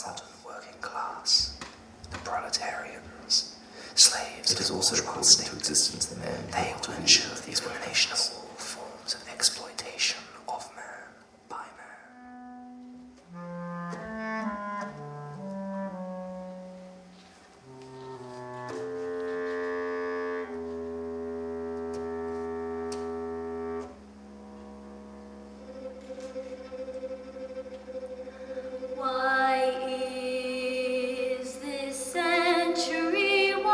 the modern working class, the proletarians, slaves. It is also called into existence the man. They will ensure the elimination of all forms of exploitation of man by man. Why is this century worse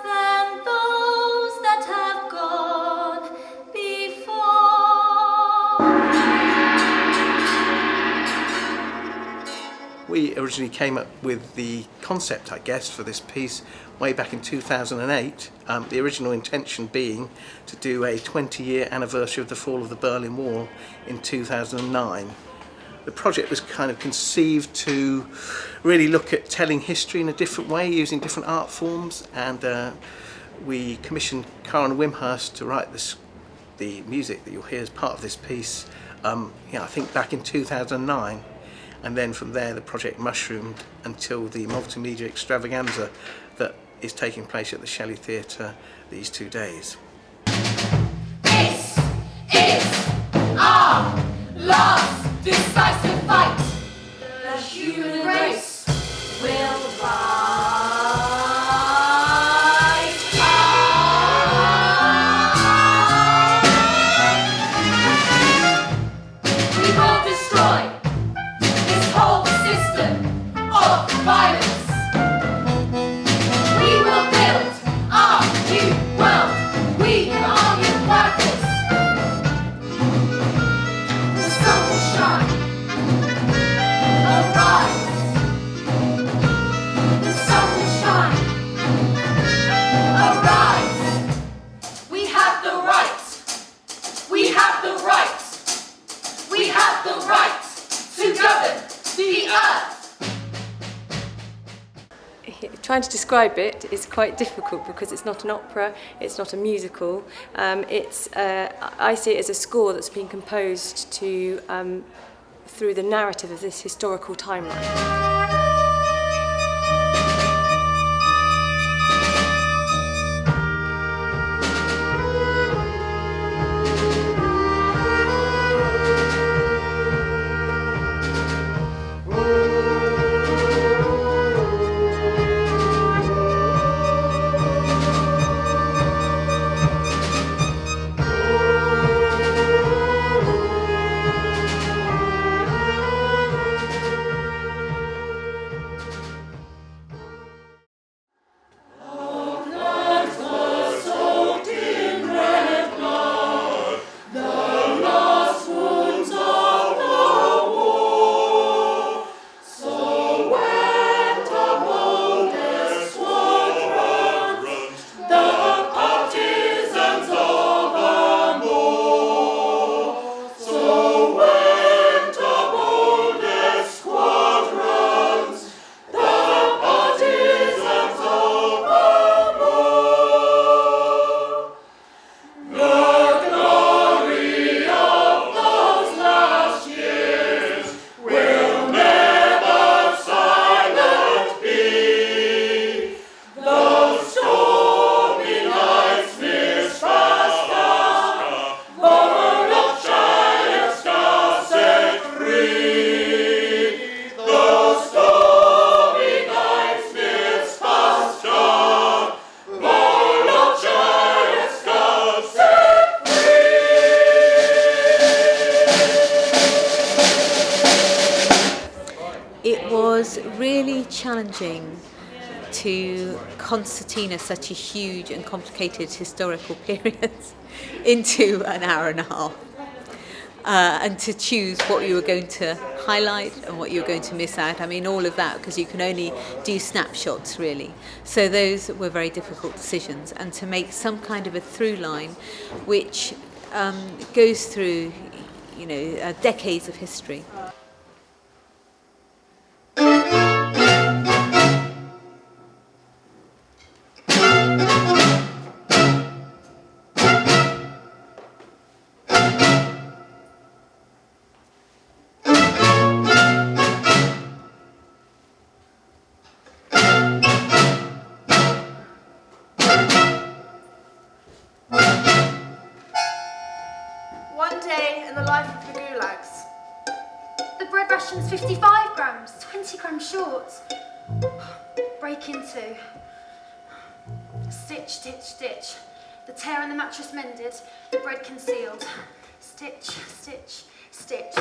than those that have gone before? We originally came up with the concept, I guess, for this piece way back in 2008. The original intention being to do a 20-year anniversary of the fall of the Berlin Wall in 2009. The project was kind of conceived to really look at telling history in a different way, using different art forms, and we commissioned Karen Wimhurst to write the music that you'll hear as part of this piece, I think back in 2009. And then from there the project mushroomed until the multimedia extravaganza that is taking place at the Shelley Theatre these 2 days. This is our last decisive fight. The human race will rise high. We will destroy this whole system of violence. We will build our new world. We are new workers. The sun will shine. Arise. The sun will shine. Arise. We have the right. We have the right. We have the right to govern the earth. Trying to describe it is quite difficult because it's not an opera, it's not a musical. I see it as a score that's been composed to through the narrative of this historical timeline. It was really challenging to concertina such a huge and complicated historical period into an hour and a half, and to choose what you were going to highlight and what you were going to miss out. I mean, all of that, because you can only do snapshots really. So those were very difficult decisions, and to make some kind of a through line which goes through, decades of history. day in the life of the gulags. The bread ration's 55 grams, 20 grams short. Break into. Stitch, stitch, stitch. The tear in the mattress mended, the bread concealed. Stitch, stitch, stitch.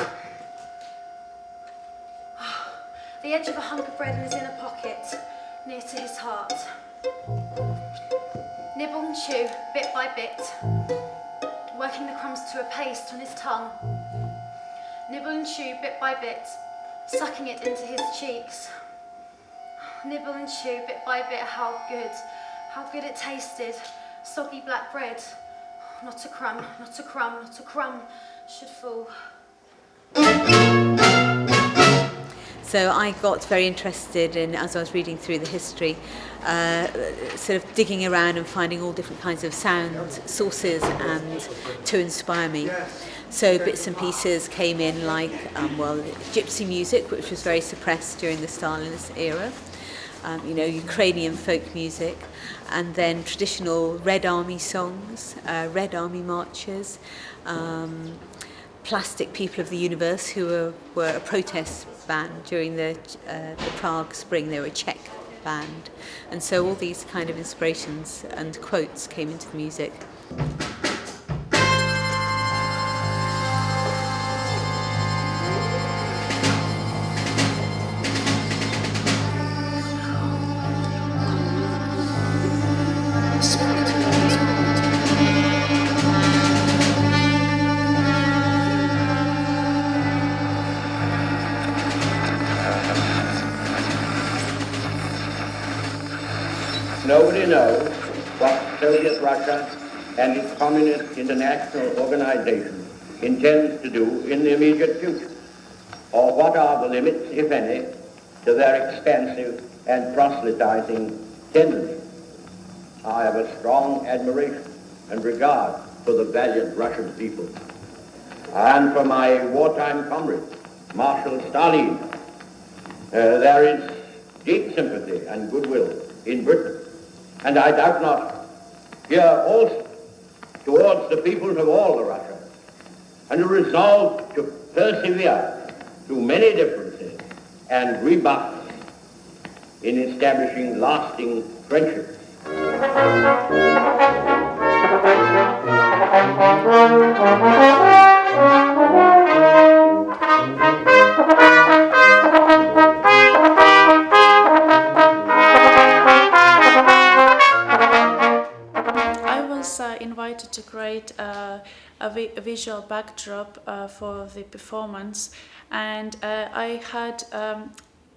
The edge of a hunk of bread in his inner pocket, near to his heart. Nibble and chew, bit by bit, working the crumbs to a paste on his tongue. Nibble and chew, bit by bit, sucking it into his cheeks. Nibble and chew, bit by bit, how good it tasted. Soggy black bread, not a crumb, not a crumb, not a crumb should fall. So I got very interested in, as I was reading through the history, sort of digging around and finding all different kinds of sound sources and to inspire me. So bits and pieces came in like, gypsy music, which was very suppressed during the Stalinist era, Ukrainian folk music, and then traditional Red Army songs, Red Army marches, Plastic People of the Universe, who were a protest band during the Prague Spring. They were a Czech band, and so all these kind of inspirations and quotes came into the music. Nobody knows what Soviet Russia and its Communist International Organization intends to do in the immediate future, or what are the limits, if any, to their expansive and proselytizing tendencies. I have a strong admiration and regard for the valiant Russian people, and for my wartime comrade, Marshal Stalin. There is deep sympathy and goodwill in Britain, and I doubt not here also towards the peoples of all the Russia, and a resolve to persevere through many differences and rebuffs in establishing lasting friendships. Invited to create a visual backdrop for the performance, and I had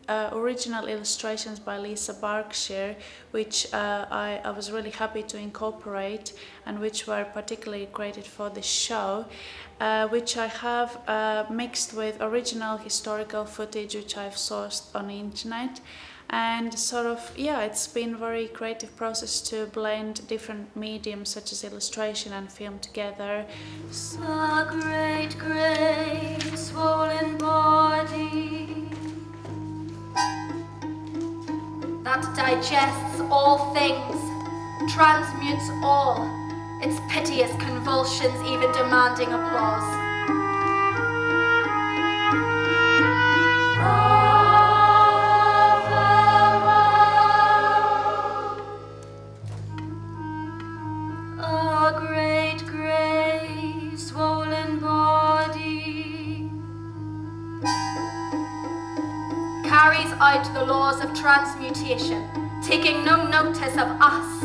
original illustrations by Lisa Berkshire, which I was really happy to incorporate, and which were particularly created for the show, which I have mixed with original historical footage which I've sourced on the internet. And it's been a very creative process to blend different mediums such as illustration and film together. A great, great swollen body that digests all things, transmutes all, its piteous convulsions even demanding applause. Carries out the laws of transmutation, taking no notice of us.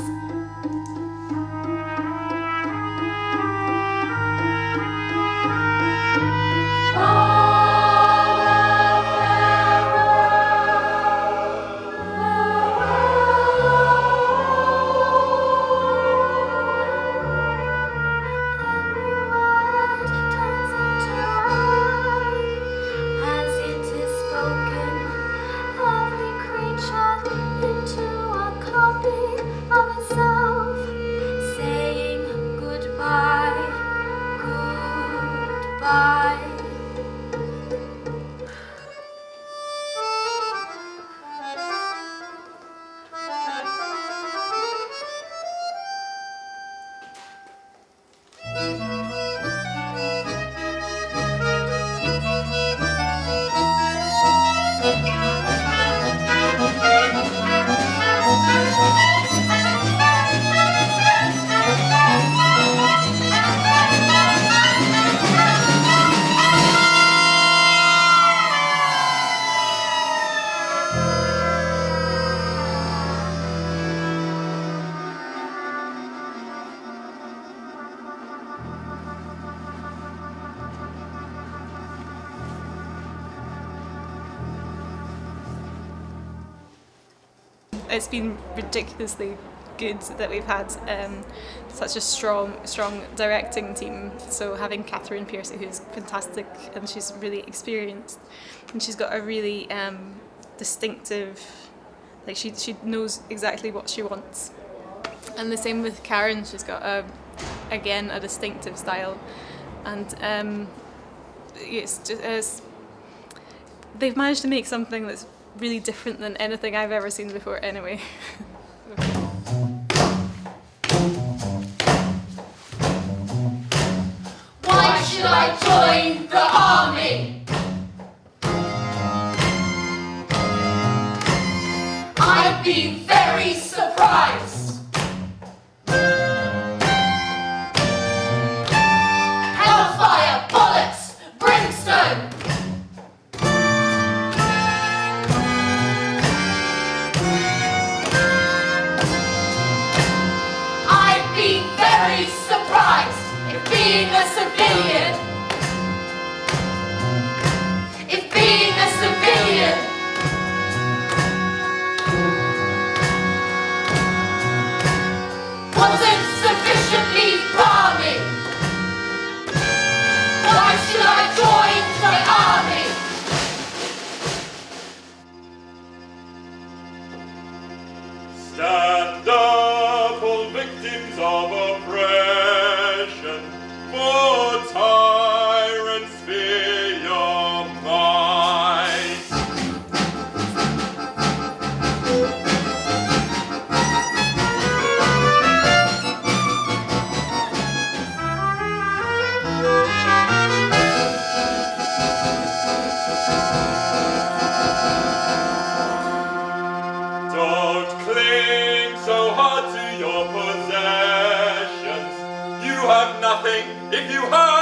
Into a copy of a it's been ridiculously good that we've had such a strong directing team. So having Catherine Piercy, who's fantastic, and she's really experienced, and she's got a really distinctive, like she knows exactly what she wants. And the same with Karen, she's got again a distinctive style, and it's just they've managed to make something that's really different than anything I've ever seen before anyway. Why should I join the army? I'd be very surprised. Hellfire, bullets, brimstone. I'd be very surprised if being a civilian, wasn't sufficiently balmy. Why should I join the army? Stand up, all victims of oppression, for tyrants fear your might. Don't cling so hard to your possessions. You have nothing if you have